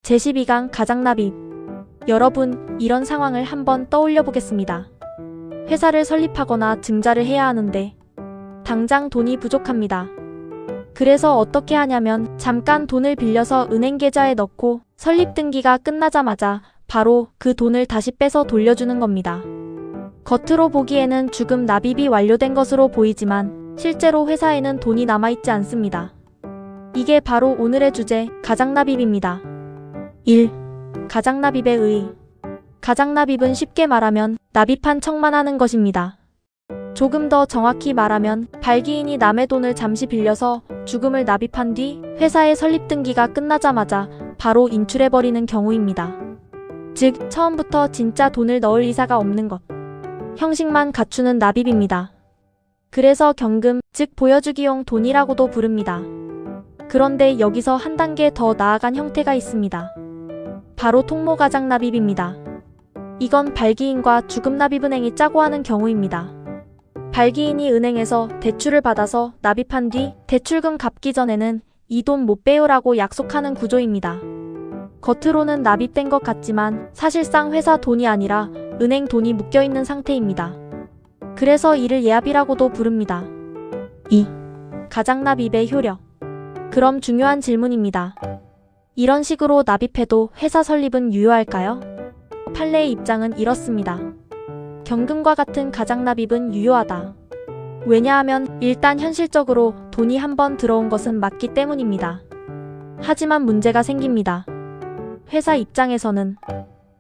제12강 가장납입. 여러분, 이런 상황을 한번 떠올려 보겠습니다. 회사를 설립하거나 증자를 해야 하는데 당장 돈이 부족합니다. 그래서 어떻게 하냐면 잠깐 돈을 빌려서 은행 계좌에 넣고 설립 등기가 끝나자마자 바로 그 돈을 다시 빼서 돌려주는 겁니다. 겉으로 보기에는 주금 납입이 완료된 것으로 보이지만 실제로 회사에는 돈이 남아있지 않습니다. 이게 바로 오늘의 주제, 가장납입입니다. 1. 가장납입의 의의. 가장납입은 쉽게 말하면 납입한 척만 하는 것입니다. 조금 더 정확히 말하면 발기인이 남의 돈을 잠시 빌려서 주금을 납입한 뒤 회사의 설립 등기가 끝나자마자 바로 인출해버리는 경우입니다. 즉, 처음부터 진짜 돈을 넣을 의사가 없는 것. 형식만 갖추는 납입입니다. 그래서 경금, 즉 보여주기용 돈이라고도 부릅니다. 그런데 여기서 한 단계 더 나아간 형태가 있습니다. 바로 통모가장납입입니다. 이건 발기인과 주금납입은행이 짜고 하는 경우입니다. 발기인이 은행에서 대출을 받아서 납입한 뒤 대출금 갚기 전에는 이 돈 못 빼요라고 약속하는 구조입니다. 겉으로는 납입된 것 같지만 사실상 회사 돈이 아니라 은행 돈이 묶여있는 상태입니다. 그래서 이를 예압이라고도 부릅니다. 2. 가장납입의 효력. 그럼 중요한 질문입니다. 이런 식으로 납입해도 회사 설립은 유효할까요? 판례의 입장은 이렇습니다. 경금과 같은 가장납입은 유효하다. 왜냐하면 일단 현실적으로 돈이 한번 들어온 것은 맞기 때문입니다. 하지만 문제가 생깁니다. 회사 입장에서는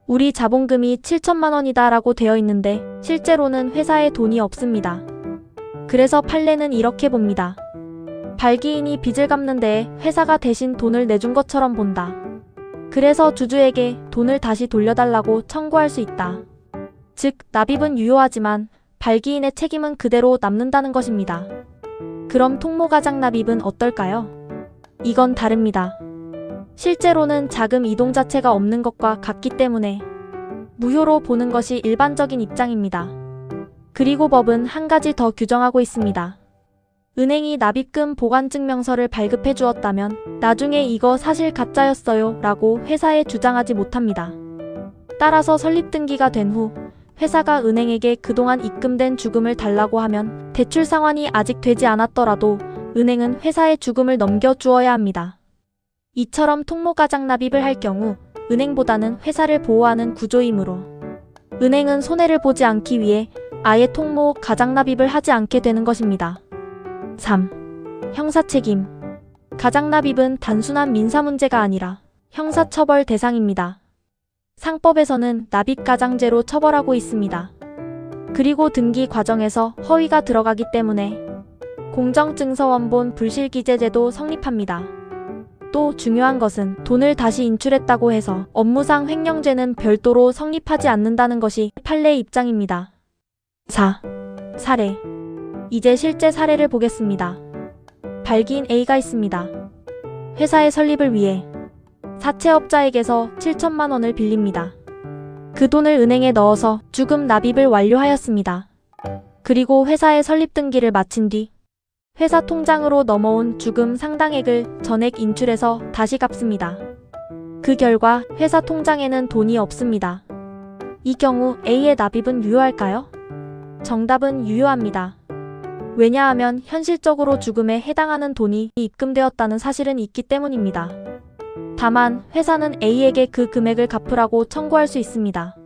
우리 자본금이 7천만 원이다 라고 되어 있는데 실제로는 회사에 돈이 없습니다. 그래서 판례는 이렇게 봅니다. 발기인이 빚을 갚는 데에 회사가 대신 돈을 내준 것처럼 본다. 그래서 주주에게 돈을 다시 돌려달라고 청구할 수 있다. 즉, 납입은 유효하지만 발기인의 책임은 그대로 남는다는 것입니다. 그럼 통모가장납입은 어떨까요? 이건 다릅니다. 실제로는 자금 이동 자체가 없는 것과 같기 때문에 무효로 보는 것이 일반적인 입장입니다. 그리고 법은 한 가지 더 규정하고 있습니다. 은행이 납입금 보관증명서를 발급해 주었다면 나중에 이거 사실 가짜였어요 라고 회사에 주장하지 못합니다. 따라서 설립등기가 된 후 회사가 은행에게 그동안 입금된 주금을 달라고 하면 대출 상환이 아직 되지 않았더라도 은행은 회사에 주금을 넘겨주어야 합니다. 이처럼 통모가장납입을 할 경우 은행보다는 회사를 보호하는 구조이므로 은행은 손해를 보지 않기 위해 아예 통모가장납입을 하지 않게 되는 것입니다. 3. 형사책임. 가장납입은 단순한 민사문제가 아니라 형사처벌 대상입니다. 상법에서는 납입가장죄로 처벌하고 있습니다. 그리고 등기 과정에서 허위가 들어가기 때문에 공정증서원본 불실기재죄도 성립합니다. 또 중요한 것은 돈을 다시 인출했다고 해서 업무상 횡령죄는 별도로 성립하지 않는다는 것이 판례의 입장입니다. 4. 사례. 이제 실제 사례를 보겠습니다. 발기인 A가 있습니다. 회사의 설립을 위해 사채업자에게서 7천만 원을 빌립니다. 그 돈을 은행에 넣어서 주금 납입을 완료하였습니다. 그리고 회사의 설립 등기를 마친 뒤 회사 통장으로 넘어온 주금 상당액을 전액 인출해서 다시 갚습니다. 그 결과 회사 통장에는 돈이 없습니다. 이 경우 A의 납입은 유효할까요? 정답은 유효합니다. 왜냐하면 현실적으로 주금에 해당하는 돈이 입금되었다는 사실은 있기 때문입니다. 다만 회사는 A에게 그 금액을 갚으라고 청구할 수 있습니다.